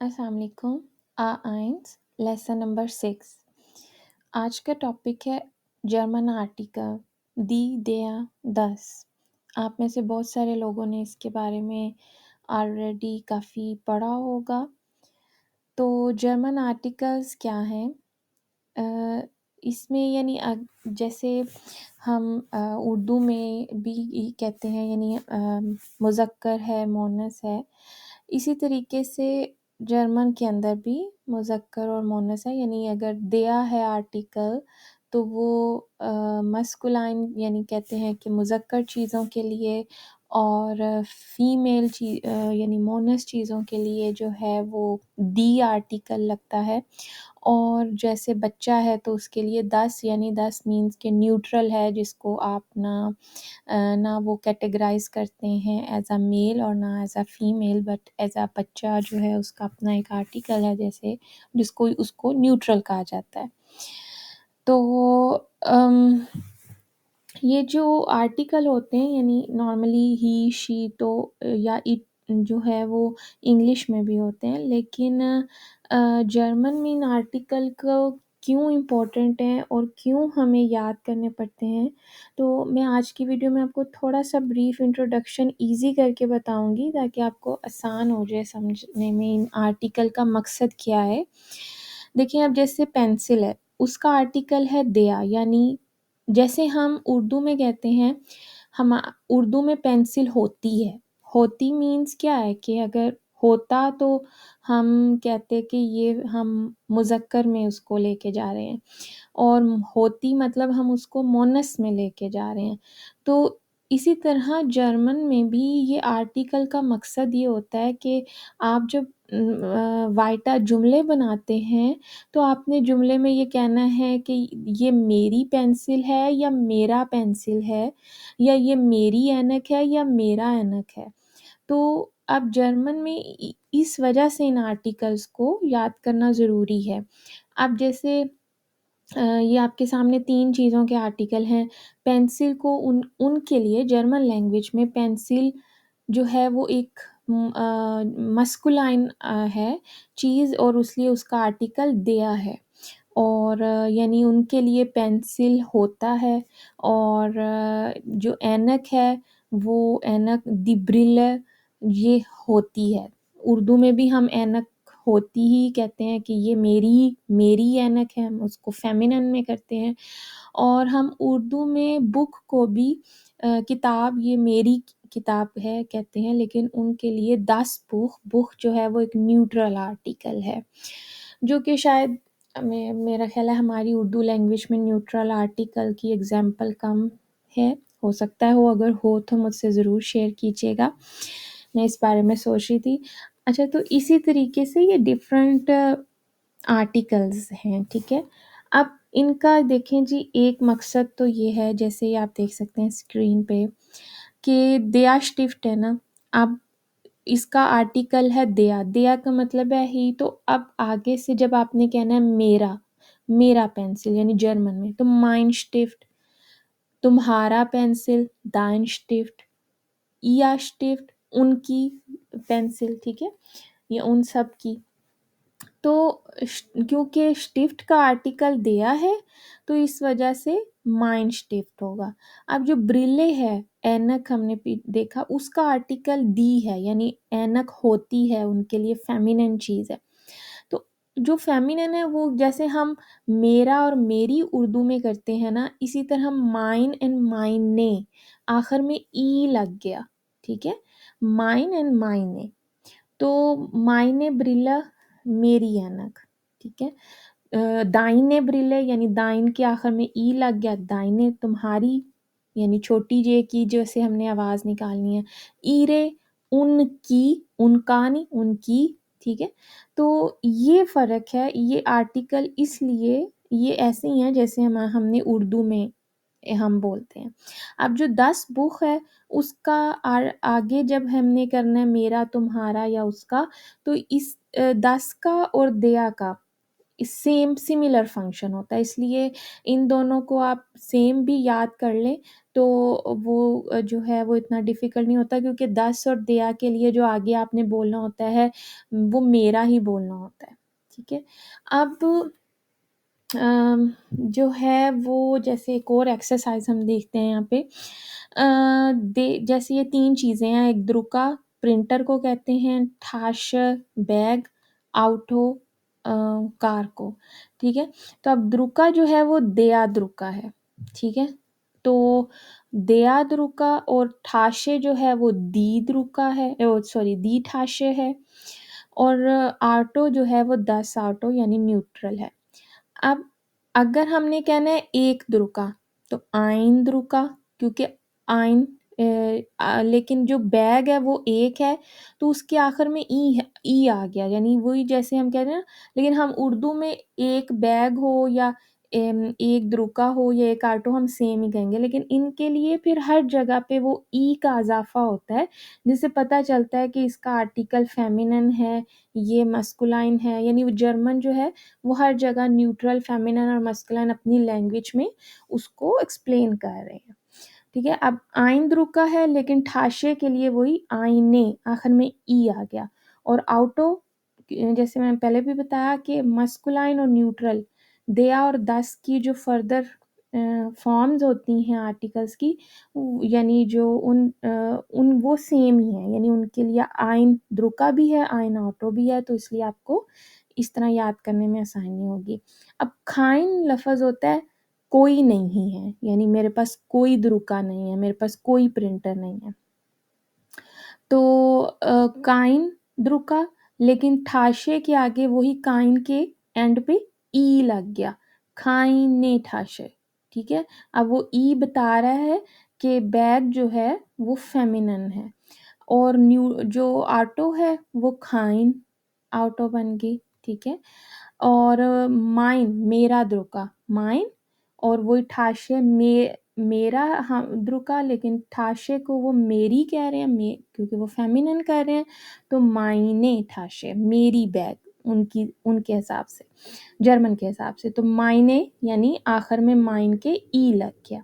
अस्सलाम वालेकुम। A1 lesson number 6। आज का टॉपिक है जर्मन आर्टिकल दी, देया, दस। आप में से बहुत सारे लोगों ने इसके बारे में ऑलरेडी काफ़ी पढ़ा होगा। तो जर्मन आर्टिकल्स क्या हैं? इसमें यानी जैसे हम उर्दू में भी कहते हैं, यानी मुज़क्कर है, मुअन्नस है। इसी तरीके से जर्मन के अंदर भी मुज़क्कर और मुअन्नस है, यानी अगर दिया है आर्टिकल तो वो मस्कुलाइन यानी कहते हैं कि मुज़क्कर चीज़ों के लिए, और फीमेल यानी मुअन्नस चीज़ों के लिए जो है वो दी आर्टिकल लगता है। और जैसे बच्चा है तो उसके लिए दस, यानी दस मीन्स के न्यूट्रल है, जिसको आप ना वो कैटेगराइज़ करते हैं एज़ अ मेल और ना as a female, but as a बच्चा जो है उसका अपना एक आर्टिकल है, जैसे जिसको उसको न्यूट्रल कहा जाता है। तो ये जो आर्टिकल होते हैं यानी नॉर्मली ही, शी तो या इट जो है वो इंग्लिश में भी होते हैं, लेकिन जर्मन में इन आर्टिकल को क्यों इम्पोर्टेंट हैं और क्यों हमें याद करने पड़ते हैं, तो मैं आज की वीडियो में आपको थोड़ा-सा ब्रीफ इंट्रोडक्शन ईज़ी करके बताऊँगी, ताकि आपको आसान हो जाए समझने में इन आर्टिकल का मकसद क्या है। देखिए, अब जैसे पेंसिल है, उसका आर्टिकल है देया, यानी जैसे हम उर्दू में कहते हैं, हम उर्दू में पेंसिल होती है। होती मीन्स क्या है कि अगर होता तो हम कहते कि ये हम मुज़क्कर में उसको लेके जा रहे हैं, और होती मतलब हम उसको मोनस में लेके जा रहे हैं। तो इसी तरह जर्मन में भी ये आर्टिकल का मकसद ये होता है कि आप जब वाइटा जुमले बनाते हैं, तो आपने जुमले में ये कहना है कि ये मेरी पेंसिल है या मेरा पेंसिल है, या ये मेरी ऐनक है या मेरा ऐनक है। तो अब जर्मन में इस वजह से इन आर्टिकल्स को याद करना ज़रूरी है। अब जैसे ये आपके सामने 3 चीज़ों के आर्टिकल हैं। पेंसिल को उनके लिए जर्मन लैंग्वेज में पेंसिल जो है वो एक मस्कुलाइन है चीज़, और इसलिए उसका आर्टिकल देया है। और यानी उनके लिए पेंसिल होता है, और जो ऐनक है वो ऐनक दी ब्रिल ये होती है। उर्दू में भी हम ऐनक होती ही कहते हैं कि ये मेरी ऐनक है, हम उसको फ़ेमिनिन में करते हैं। और हम उर्दू में बुक को भी किताब ये मेरी किताब है कहते हैं, लेकिन उनके लिए das Buch, बुक जो है वो एक न्यूट्रल आर्टिकल है, जो कि शायद मेरा ख़्याल है हमारी उर्दू लैंग्वेज में न्यूट्रल आर्टिकल की एग्ज़ाम्पल कम है। हो सकता है हो, अगर हो तो मुझसे ज़रूर शेयर कीजिएगा। मैं इस बारे में सोच रही थी। अच्छा, तो इसी तरीके से ये डिफ़रेंट आर्टिकल्स हैं, ठीक है? अब इनका देखें जी, एक मकसद तो ये है, जैसे आप देख सकते हैं स्क्रीन पे कि देया स्टिफ्ट है ना, अब इसका आर्टिकल है देया, देया का मतलब है ही, तो अब आगे से जब आपने कहना है मेरा पेंसिल यानी जर्मन में, तो माइन स्टिफ्ट, तुम्हारा पेंसिल दाइन स्टिफ्ट, इया स्टिफ्ट उनकी पेंसिल, ठीक है? या उन सब की। तो क्योंकि स्टिफ्ट का आर्टिकल दिया है, तो इस वजह से माइन स्टिफ्ट होगा। अब जो ब्रिले है, ऐनक हमने देखा, उसका आर्टिकल दी है, यानी ऐनक होती है, उनके लिए फेमिनिन चीज़ है। तो जो फेमिनिन है वो जैसे हम मेरा और मेरी उर्दू में करते हैं ना, इसी तरह माइन एंड माइने आखिर में ई लग गया, ठीक है? माइन एंड माइने। तो मायने ब्रिला मेरी ऐनक, ठीक है? दाहिने ब्रिले यानी दाइन के आखिर में ई लग गया, दाहिने तुम्हारी यानी छोटी जे की जैसे हमने आवाज़ निकालनी है। ईरे उनकी, उनका नहीं उनकी, ठीक है? तो ये फ़र्क है, ये आर्टिकल इसलिए ये ऐसे ही हैं जैसे हमने उर्दू में हम बोलते हैं। अब जो 10 बुक है उसका आगे जब हमने करना है मेरा, तुम्हारा या उसका, तो इस 10 का और दया का सेम सिमिलर फंक्शन होता है, इसलिए इन दोनों को आप सेम भी याद कर लें, तो वो जो है वो इतना डिफ़िकल्ट नहीं होता, क्योंकि दस और दया के लिए जो आगे आपने बोलना होता है, वो मेरा ही बोलना होता है, ठीक है? अब जो है वो जैसे एक और एक्सरसाइज़ हम देखते हैं यहाँ पे। दे जैसे ये 3 चीज़ें हैं, एक द्रुका, प्रिंटर को कहते हैं, थाश, बैग, ऑटो, अ, कार को, ठीक है? तो अब द्रुका जो है वो देयाद्रुका है, ठीक है? तो देयाद्रुका और ठाशे जो है वो दीद्रुका है, सॉरी दीठाशे है, और ऑटो जो है वो दस ऑटो यानी न्यूट्रल है। अब अगर हमने कहना है एक द्रुका, तो आइन द्रुका, क्योंकि आइन लेकिन जो बैग है वो एक है, तो उसके आखिर में ई आ गया, यानी वही जैसे हम कह रहे हैं ना, लेकिन हम उर्दू में एक बैग हो या एक द्रुका हो या एक ऑटो हम सेम ही कहेंगे, लेकिन इनके लिए फिर हर जगह पे वो ई का इज़ाफ़ा होता है, जिससे पता चलता है कि इसका आर्टिकल फ़ेमिनिन है, ये मस्कुलाइन है, यानी वो जर्मन जो है वो हर जगह न्यूट्रल, फेमिनिन और मस्कुलाइन अपनी लैंग्वेज में उसको एक्सप्लेन कर रहे हैं, ठीक है? अब आइंद्रुका है, लेकिन ठाशे के लिए वही आईने, आखिर में ई आ गया, और ऑटो जैसे मैंने पहले भी बताया कि मस्कुलाइन और न्यूट्रल, दया और दस की जो फर्दर फॉर्म्स होती हैं आर्टिकल्स की, यानी जो उन वो सेम ही हैं, यानी उनके लिए आइन द्रुका भी है, आइन ऑटो भी है, तो इसलिए आपको इस तरह याद करने में आसानी होगी। अब खाइन लफ़्ज़ होता है कोई नहीं है, यानी मेरे पास कोई द्रुका नहीं है, मेरे पास कोई प्रिंटर नहीं है। तो काइन द्रुका, लेकिन ठाशे के आगे वही काइन के एंड पे ई लग गया, खाइने ठाशे, ठीक है? अब वो ई बता रहा है कि बैग जो है वो फेमिनिन है, और जो ऑटो है वो खाइन ऑटो बन गई, ठीक है? और माइन मेरा द्रुका, माइन, और वही ठाशे मेरा द्रुका, लेकिन ठाशे को वो मेरी कह रहे हैं, क्योंकि वो फेमिनिन कह रहे हैं, तो माइने ठाशे, मेरी बैग, उनके हिसाब से, जर्मन के हिसाब से, तो माइने यानी आखिर में माइन के ई लग गया,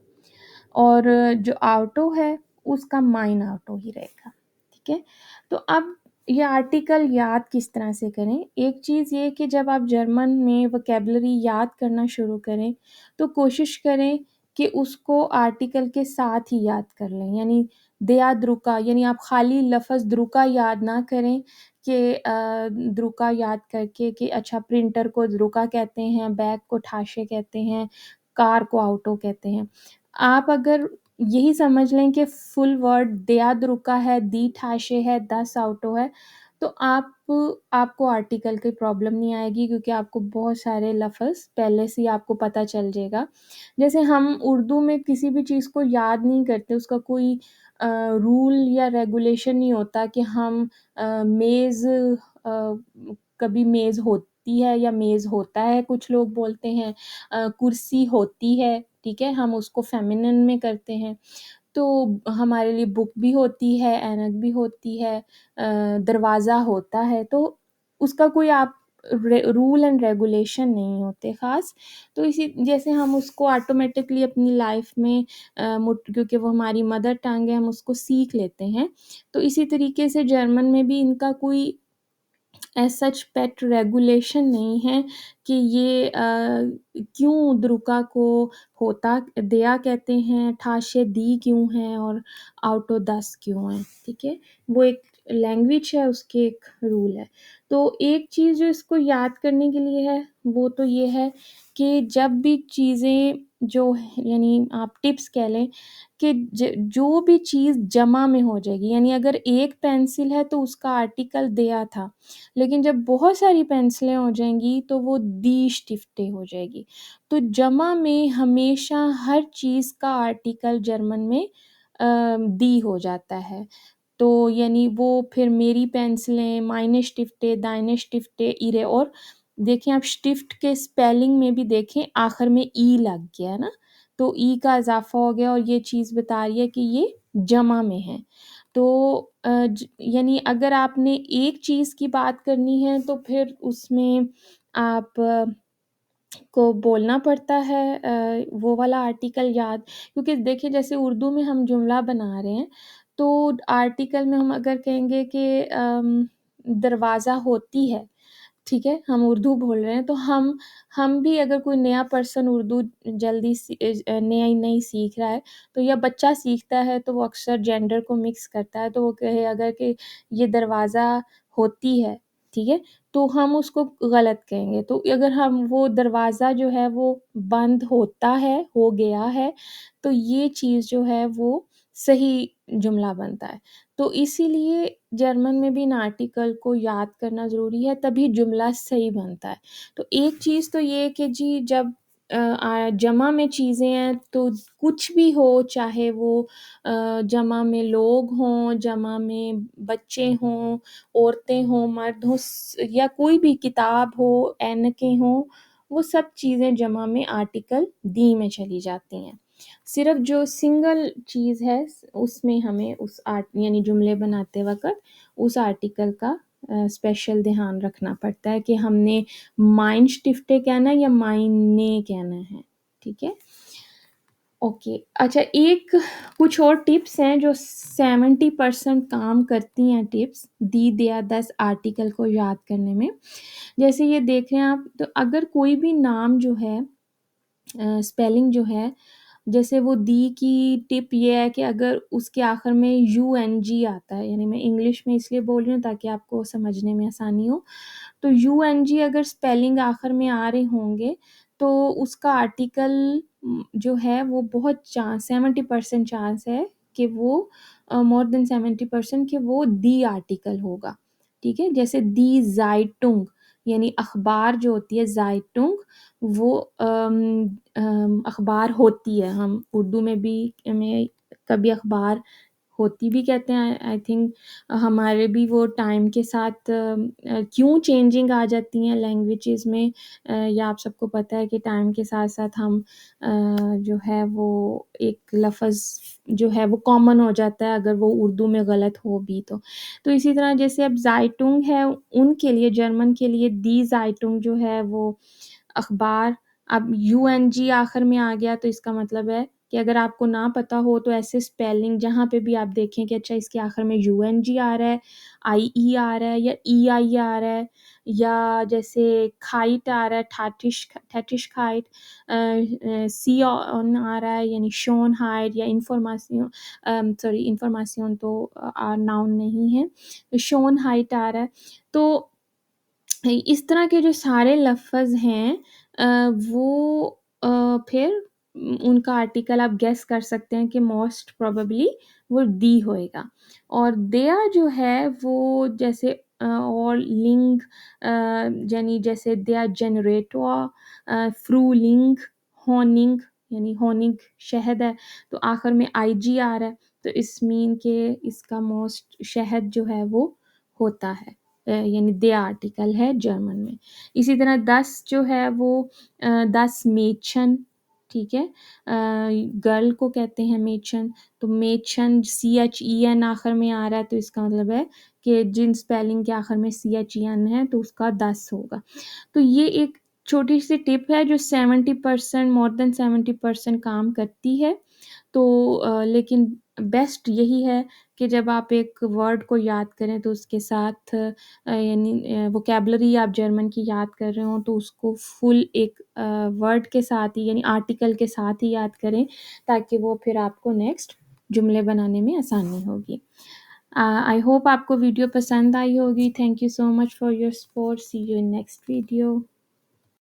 और जो ऑटो है उसका माइन ऑटो ही रहेगा, ठीक है? तो अब ये आर्टिकल याद किस तरह से करें? एक चीज़ ये कि जब आप जर्मन में वोकैब्युलरी याद करना शुरू करें, तो कोशिश करें कि उसको आर्टिकल के साथ ही याद कर लें, यानी दया द्रुका, यानी आप खाली लफ़्ज़ द्रुका याद ना करें कि द्रुका याद करके कि अच्छा प्रिंटर को द्रुका कहते हैं, बैग को ठाशे कहते हैं, कार को ऑटो कहते हैं। आप अगर यही समझ लें कि फुल वर्ड दयाद्रुका है, दीठाशे है, दस ऑटो है, तो आपको आर्टिकल की प्रॉब्लम नहीं आएगी, क्योंकि आपको बहुत सारे लफ़्ज़ पहले से ही आपको पता चल जाएगा। जैसे हम उर्दू में किसी भी चीज़ को याद नहीं करते, उसका कोई रूल या रेगुलेशन नहीं होता कि हम मेज़ कभी मेज़ होती है या मेज़ होता है, कुछ लोग बोलते हैं, कुर्सी होती है, ठीक है? हम उसको फेमिनिन में करते हैं। तो हमारे लिए बुक भी होती है, ऐनक भी होती है, दरवाज़ा होता है, तो उसका कोई आप रूल एंड रेगुलेशन नहीं होते ख़ास। तो इसी जैसे हम उसको ऑटोमेटिकली अपनी लाइफ़ में क्योंकि वो हमारी मदर टंग है, हम उसको सीख लेते हैं। तो इसी तरीके से जर्मन में भी इनका कोई एज़ सच पेट रेगुलेशन नहीं है कि ये क्यों द्रुका को होता दया कहते हैं, ठाशे दी क्यों हैं और ऑटो दस क्यों हैं, ठीक है? वो एक लैंग्वेज है, उसके एक रूल है। तो एक चीज़ जो इसको याद करने के लिए है, वो तो ये है कि जब भी चीज़ें जो यानी आप टिप्स कह लें कि जो भी चीज़ जमा में हो जाएगी, यानी अगर एक पेंसिल है तो उसका आर्टिकल दया था, लेकिन जब बहुत सारी पेंसिलें हो जाएँगी तो वो दी स्टिफ्टे हो जाएगी। तो जमा में हमेशा हर चीज़ का आर्टिकल जर्मन में दी हो जाता है। तो यानी वो फिर मेरी पेंसिलें, meine Stifte, deine Stifte, ihre, और देखिए आप स्टिफ्ट के स्पेलिंग में भी देखें आखिर में ई लग गया है ना? तो ई का इज़ाफ़ा हो गया और ये चीज़ बता रही है कि ये जमा में है। तो यानी अगर आपने एक चीज़ की बात करनी है तो फिर उसमें आप को बोलना पड़ता है वो वाला आर्टिकल याद, क्योंकि देखिए जैसे उर्दू में हम जुमला बना रहे हैं, तो आर्टिकल में हम अगर कहेंगे कि दरवाज़ा होती है, ठीक है? हम उर्दू बोल रहे हैं, तो हम भी अगर कोई नया पर्सन उर्दू जल्दी नया नहीं सीख रहा है, तो या बच्चा सीखता है तो वो अक्सर जेंडर को मिक्स करता है, तो वो कहे अगर कि ये दरवाज़ा होती है, ठीक है? तो हम उसको गलत कहेंगे। तो अगर हम वो दरवाज़ा जो है वो बंद होता है, हो गया है, तो ये चीज़ जो है वो सही जुमला बनता है। तो इसीलिए जर्मन में भी इन आर्टिकल को याद करना ज़रूरी है, तभी जुमला सही बनता है। तो एक चीज़ तो ये है कि जी जब जमा में चीज़ें हैं तो कुछ भी हो, चाहे वो जमा में लोग हों, जमा में बच्चे हों, औरतें हों, मर्द हों, या कोई भी किताब हो, ऐनकें हों, वो सब चीज़ें जमा में आर्टिकल दी में चली जाती हैं। सिर्फ़ जो सिंगल चीज़ है उसमें हमें उस यानी जुमले बनाते वक़्त उस आर्टिकल का स्पेशल ध्यान रखना पड़ता है कि हमने माइन स्टिफ्टे कहना है या माइने कहना है, ठीक है? ओके, अच्छा एक कुछ और टिप्स हैं जो 70% काम करती हैं टिप्स, दी, दिया, दस आर्टिकल को याद करने में। जैसे ये देख रहे हैं आप, तो अगर कोई भी नाम जो है स्पेलिंग जो है, जैसे वो दी की टिप ये है कि अगर उसके आखिर में यूएनजी आता है, यानी मैं इंग्लिश में इसलिए बोल रही हूँ ताकि आपको समझने में आसानी हो। तो यूएनजी अगर स्पेलिंग आखिर में आ रहे होंगे, तो उसका आर्टिकल जो है वो बहुत 70% चांस है कि वो मोर देन 70% कि वो दी आर्टिकल होगा, ठीक है? जैसे दी ज़ाइटुंग, यानी अखबार जो होती है ज़ाइटुंग, वो अखबार होती है, हम उर्दू में भी में कभी अखबार होती भी कहते हैं। आई थिंक हमारे भी वो टाइम के साथ क्यों चेंजिंग आ जाती हैं लैंग्वेजेज़ में, या आप सबको पता है कि टाइम के साथ-साथ हम जो है वो एक लफ़्ज़ जो है वो कॉमन हो जाता है अगर वो उर्दू में गलत हो भी तो। तो इसी तरह जैसे अब ज़ाइटुंग है, उनके लिए जर्मन के लिए दी ज़ाइटुंग जो है वो अखबार, अब यूएनजी आखिर में आ गया तो इसका मतलब है कि अगर आपको ना पता हो तो ऐसे स्पेलिंग जहाँ पे भी आप देखें कि अच्छा इसके आखिर में यूएनजी आ रहा है, आईई आ रहा है या ईआई आ रहा है, या जैसे खाइट आ रहा है, ठेटिशखाइट, सी ऑन आ रहा है यानी शोनहाइट, या सॉरी इन्फॉर्मेशन तो नाउन नहीं है, शोनहाइट आ रहा है। तो इस तरह के जो सारे लफ़्ज़ हैं वो फिर उनका आर्टिकल आप गेस कर सकते हैं कि मोस्ट प्रोबेबली वो दी होएगा। और देयर जो है वो जैसे और लिंग यानी जैसे देयर जनरेटर, फ्रूलिंग, होनिंग, यानी होनिंग शहद है, तो आखिर में आईजी आ रहा है, तो इस मीन के इसका मोस्ट शहद जो है वो होता है। यानी दे आर्टिकल है जर्मन में। इसी तरह 10 जो है वो 10 मेछन, ठीक है? गर्ल को कहते हैं मेछन, तो मेछन CHEN आखिर में आ रहा है तो इसका मतलब है कि जिन स्पेलिंग के आखिर में CHEN है तो उसका 10 होगा। तो ये एक छोटी-सी टिप है जो 70% मोर देन 70% काम करती है। तो लेकिन बेस्ट यही है कि जब आप एक वर्ड को याद करें तो उसके साथ यानी वोकैब्युलरी आप जर्मन की याद कर रहे हों तो उसको फुल एक वर्ड के साथ ही यानी आर्टिकल के साथ ही याद करें, ताकि वो फिर आपको नेक्स्ट जुमले बनाने में आसानी होगी। आई होप आपको वीडियो पसंद आई होगी। Thank you so much for your support. See you in next video.